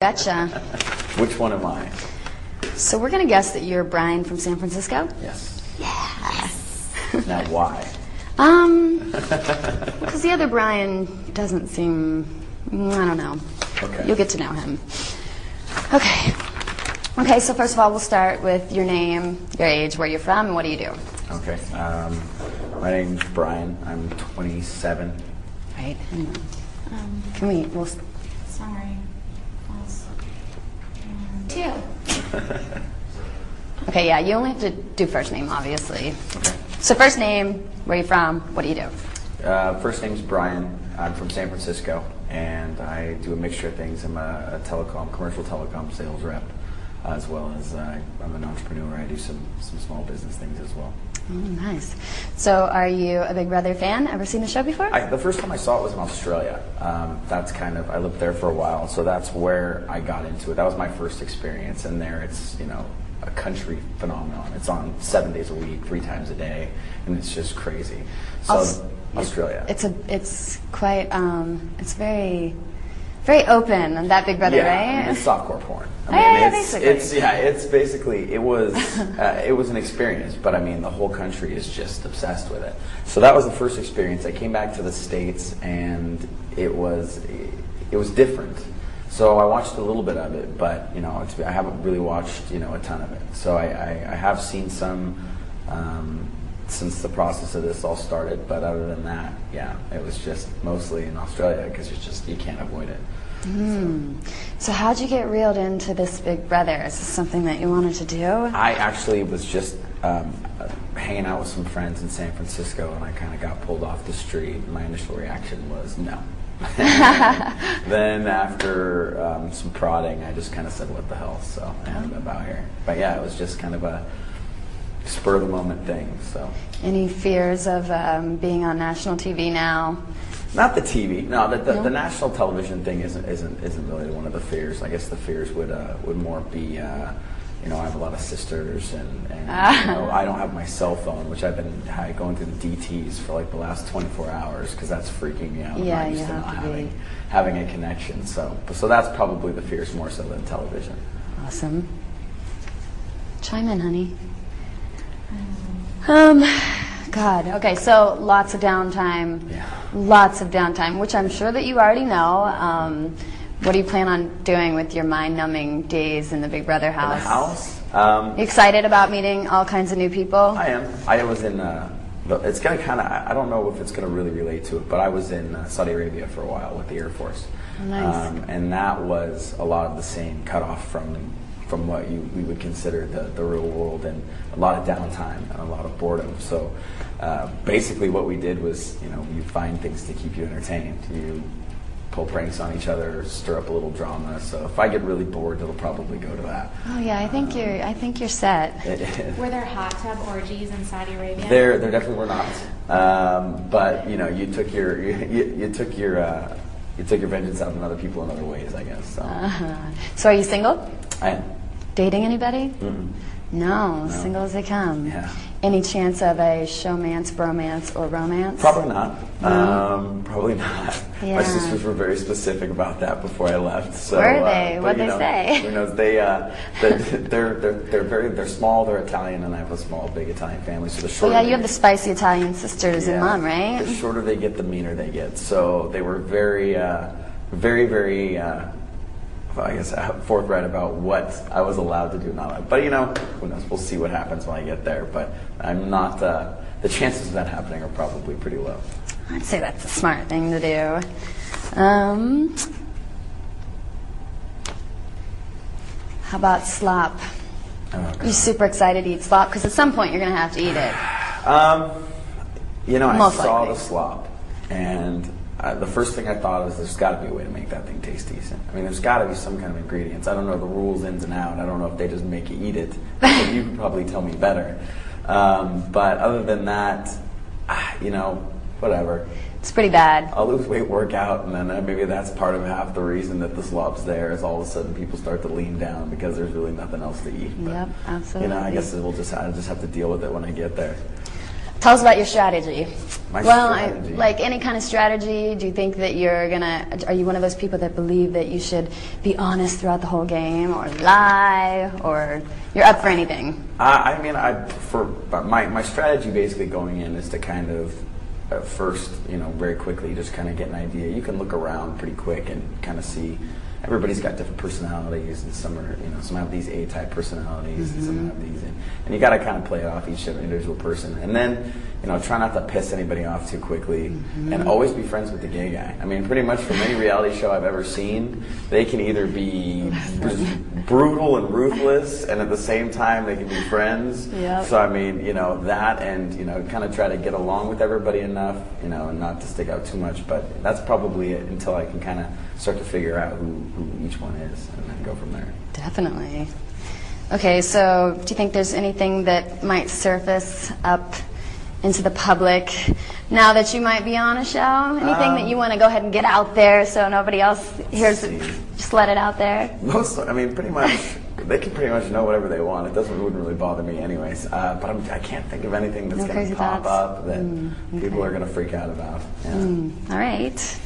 Gotcha. Which one am I? So we're going to guess that you're Brian from San Francisco? Yes. Yes. Now why? Because the other Brian doesn't seem, I don't know. Okay. You'll get to know him. Okay. Okay, so first of all, we'll start with your name, your age, where you're from, and what do you do? Okay. My name's Brian. I'm 27. Right. Can we, Sorry. Two. Okay, yeah, you only have to do first name, obviously. Okay. So first name, where you from, what do you do? First name's Brian. I'm from San Francisco, and I do a mixture of things. I'm a commercial telecom sales rep, as well as I'm an entrepreneur. I do some small business things as well. Oh, nice. So are you a Big Brother fan? Ever seen the show before? The first time I saw it was in Australia. I lived there for a while, so that's where I got into it. That was my first experience, and there it's, a country phenomenon. It's on 7 days a week, 3 times a day, and it's just crazy. So Australia. It's quite, it's very, very open, and that Big Brother, right? It's softcore porn. It's basically, it was an experience, but I mean, the whole country is just obsessed with it. So that was the first experience. I came back to the States, and it was different. So I watched a little bit of it, but I haven't really watched a ton of it. So I have seen some since the process of this all started, but other than that, yeah, it was just mostly in Australia because you can't avoid it. So how'd you get reeled into this Big Brother? Is this something that you wanted to do? I actually was just hanging out with some friends in San Francisco, and I kind of got pulled off the street. My initial reaction was no. Then after some prodding, I just kind of said, what the hell? So I ended up out here. But yeah, it was just kind of a spur of the moment thing. So. Any fears of being on national TV now? Not the TV. No, the national television thing isn't really one of the fears. I guess the fears would more be, I have a lot of sisters, and I don't have my cell phone, which I've been going through the DTs for like the last 24 hours because that's freaking me out. Yeah, I'm not used to not having a connection. So that's probably the fears more so than television. Awesome. Chime in, honey. God. Okay, so lots of downtime. Yeah. Lots of downtime, which I'm sure that you already know. What do you plan on doing with your mind-numbing days in the Big Brother house? In the house? You excited about meeting all kinds of new people? I am. I was in. It's gonna kind of. I don't know if it's gonna really relate to it, but I was in Saudi Arabia for a while with the Air Force. Oh, nice. And that was a lot of the same cutoff from what we would consider the real world, and a lot of downtime and a lot of boredom. So basically what we did was, you find things to keep you entertained. You pull pranks on each other, stir up a little drama. So if I get really bored, it'll probably go to that. Oh yeah, I think you're set. Were there hot tub orgies in Saudi Arabia? There definitely were not. But you took your vengeance out on other people in other ways, I guess. So, So are you single? I am. Dating anybody? Mm-mm. No, single as they come. Yeah. Any chance of a showmance, bromance, or romance? Probably not. Probably not. Yeah. My sisters were very specific about that before I left. So, were they? But, What'd they say? Who knows? They're small. They're Italian, and I have a big Italian family. So the shorter. Yeah, you have the spicy Italian sisters and mom, right? The shorter they get, the meaner they get. So they were very, very. I guess forthright about what I was allowed to do, not. But who knows? We'll see what happens when I get there. But I'm not. The chances of that happening are probably pretty low. I'd say that's a smart thing to do. How about slop? Oh, You super excited to eat slop? Because at some point you're going to have to eat it. I Most saw likely. the slop, and the first thing I thought was there's got to be a way to make that thing taste decent. I mean, there's got to be some kind of ingredients. I don't know the rules ins and out. I don't know if they just make you eat it. You could probably tell me better. But other than that, whatever. It's pretty bad. I'll lose weight, work out, and then maybe that's part of half the reason that the slop's there is all of a sudden people start to lean down because there's really nothing else to eat. But, Yep, absolutely. I guess I just have to deal with it when I get there. Tell us about your strategy. My strategy? Like any kind of strategy, do you think that are you one of those people that believe that you should be honest throughout the whole game, or lie, or you're up for anything? I mean, my strategy basically going in is to kind of, first, very quickly just kind of get an idea. You can look around pretty quick and kind of see everybody's got different personalities, and some are, some have these A-type personalities, and some have these, and you got to kind of play it off each individual person, and then, try not to piss anybody off too quickly, and always be friends with the gay guy. I mean, pretty much from any reality show I've ever seen, they can either be brutal and ruthless, and at the same time they can be friends. Yep. So I mean, that, and kind of try to get along with everybody enough, and not to stick out too much. But that's probably it until I can kind of start to figure out who each one is, and then go from there. Definitely. Okay, so do you think there's anything that might surface up into the public now that you might be on a show? Anything that you want to go ahead and get out there so nobody else hears it? Just let it out there? Pretty much, they can pretty much know whatever they want. It wouldn't really bother me anyways. But I can't think of anything that's going to pop up that people are going to freak out about. Yeah. All right.